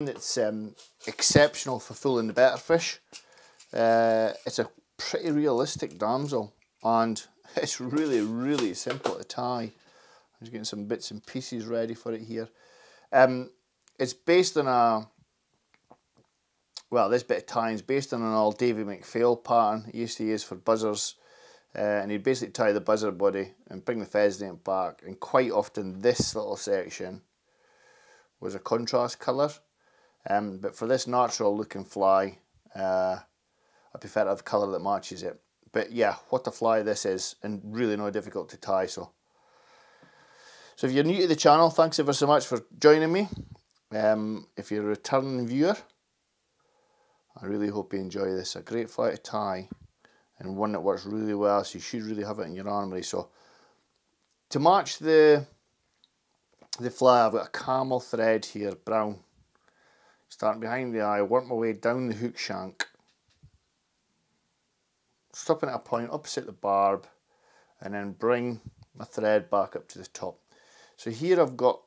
It's exceptional for fooling the better fish. It's a pretty realistic damsel, and it's really, really simple to tie. I'm just getting some bits and pieces ready for it here. It's based on a, well, this bit of tying is based on an old Davy McPhail pattern he used to use for buzzers. And he'd basically tie the buzzer body and bring the pheasant back, and quite often this little section was a contrast colour. But for this natural looking fly, I prefer to have colour that matches it. But yeah, what a fly this is, and really not difficult to tie. So if you're new to the channel, thanks ever so much for joining me. If you're a returning viewer, I really hope you enjoy this. A great fly to tie, and one that works really well, so you should really have it in your armoury. So to match the fly, I've got a camel thread here, brown. Starting behind the eye, work my way down the hook shank, stopping at a point opposite the barb, and then bring my thread back up to the top. So here I've got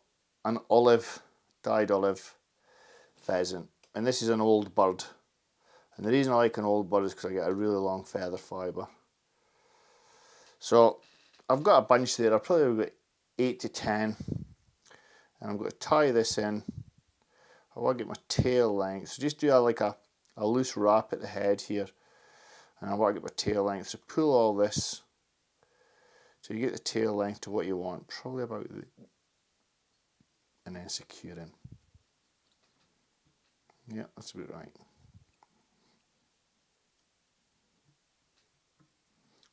an olive, dyed olive pheasant, and this is an old bird. And the reason I like an old bird is because I get a really long feather fibre. So I've got a bunch there, I've probably got 8 to 10, and I'm going to tie this in. I want to get my tail length, so just do like a loose wrap at the head here, and I want to get my tail length, so pull all this so you get the tail length to what you want, probably about the, and then secure in. Yeah, that's about right.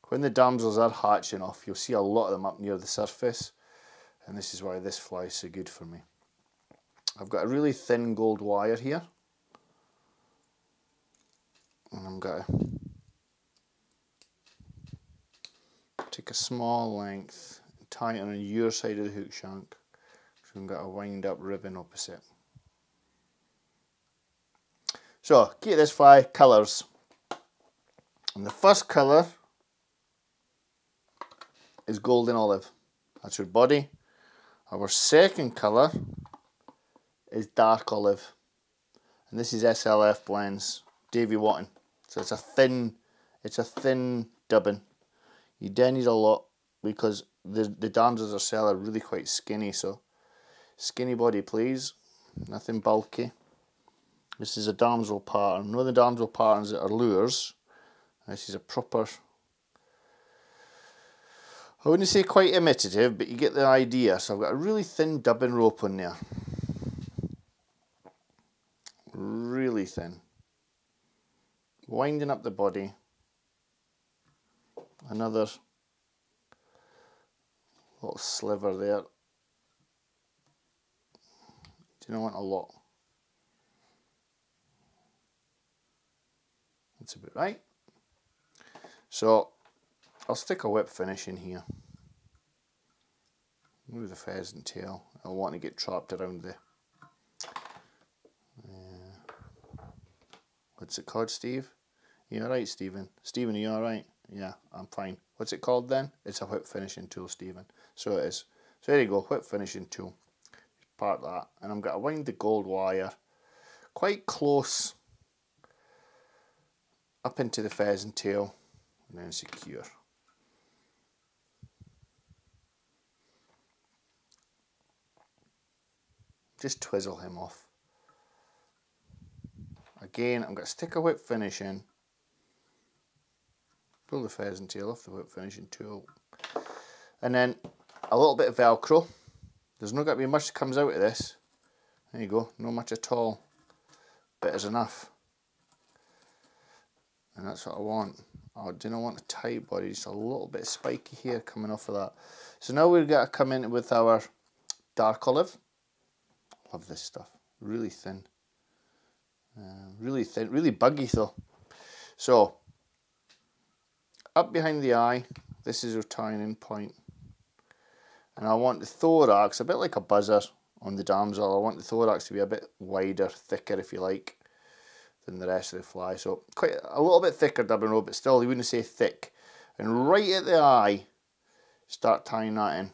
When the damsels are hatching off, you'll see a lot of them up near the surface, and this is why this fly is so good for me. I've got a really thin gold wire here, and I'm going to take a small length and tie it on your side of the hook shank, so I'm going to wind up ribbon opposite. So, get this fly, colours, and the first colour is golden olive. That's your body. Our second colour is dark olive, and this is SLF Blends Davy Watton. So it's a thin dubbing. You don't need a lot because the damsels are selling really quite skinny, so skinny body please, nothing bulky. This is a damsel pattern. Not the damsel patterns that are lures. This is a proper, I wouldn't say quite imitative, but you get the idea. So I've got a really thin dubbing rope on there. Really thin. Winding up the body. Another little sliver there. Do you want a lot? That's about right. So I'll stick a whip finish in here. Move the pheasant tail. I want to get trapped around the what's it called, Steve? You alright, Stephen? Stephen, are you alright? Yeah, I'm fine. What's it called then? It's a whip finishing tool, Stephen. So it is. So there you go, whip finishing tool. Part that, and I'm going to wind the gold wire quite close up into the pheasant tail, and then secure. Just twizzle him off. Again, I'm going to stick a whip finish in, pull the pheasant tail off the whip finishing tool, and then a little bit of Velcro. There's not going to be much that comes out of this. There you go, not much at all. Bit is enough. And that's what I want. I do not want a tight body, just a little bit spiky here coming off of that. So now we're going to come in with our dark olive. Love this stuff, really thin. Really thin, really buggy though. So, up behind the eye, this is our tying in point. And I want the thorax, a bit like a buzzer on the damsel, I want the thorax to be a bit wider, thicker if you like, than the rest of the fly. So quite a little bit thicker dubbing rope, but still you wouldn't say thick. And right at the eye, start tying that in.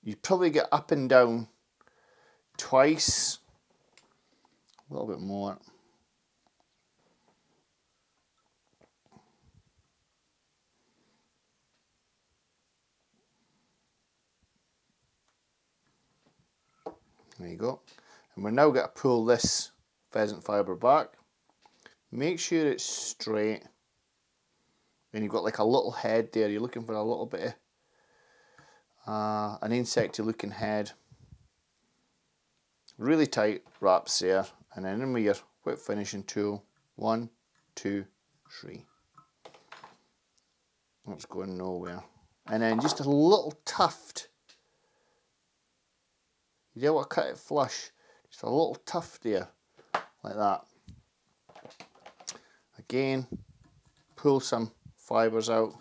You probably get up and down twice, a little bit more. There you go. And we're now going to pull this pheasant fibre back. Make sure it's straight. And you've got like a little head there. You're looking for a little bit of an insecty looking head. Really tight wraps there. And then in with your whip finishing tool. 1, 2, 3. That's going nowhere. And then just a little tuft. You don't want to cut it flush, just a little tuft there, like that. Again, pull some fibres out,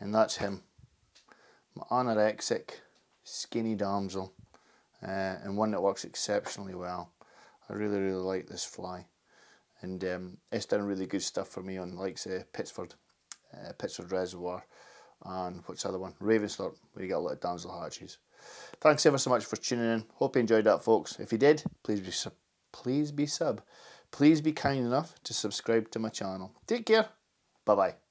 and that's him. My anorexic, skinny damsel, and one that works exceptionally well. I really like this fly, and it's done really good stuff for me on, like say, Pittsford Reservoir. And what's the other one? Ravensthorpe, where you get a lot of damsel hatches. Thanks ever so much for tuning in. Hope you enjoyed that, folks. If you did, please be kind enough to subscribe to my channel. Take care. Bye bye.